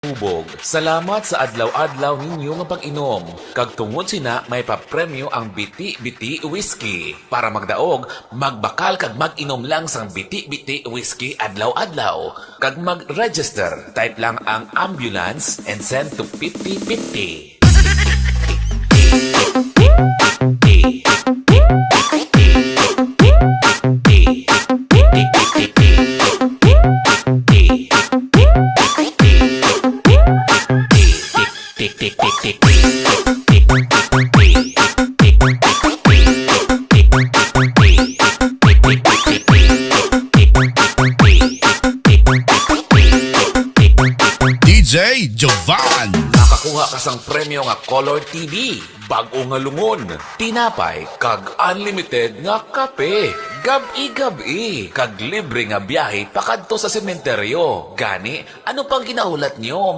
Ubog. Salamat sa adlaw-adlaw ninyo nga pag-inom. Kag tungod sina may papremyo ang Biti-Biti Whiskey. Para magdaog, magbakal kag mag-inom lang sang Biti-Biti Whiskey adlaw-adlaw. Kag mag-register, type lang ang ambulance and send to 5050. DJ Jovan. Nakakuha ka sang premyo nga Color TV, bag-o nga lungon, tinapay, kag unlimited nga kape. Gabi-gabi, kag libre nga biyahe pakadto sa sementeryo. Gani, ano pang ginaulat nyo?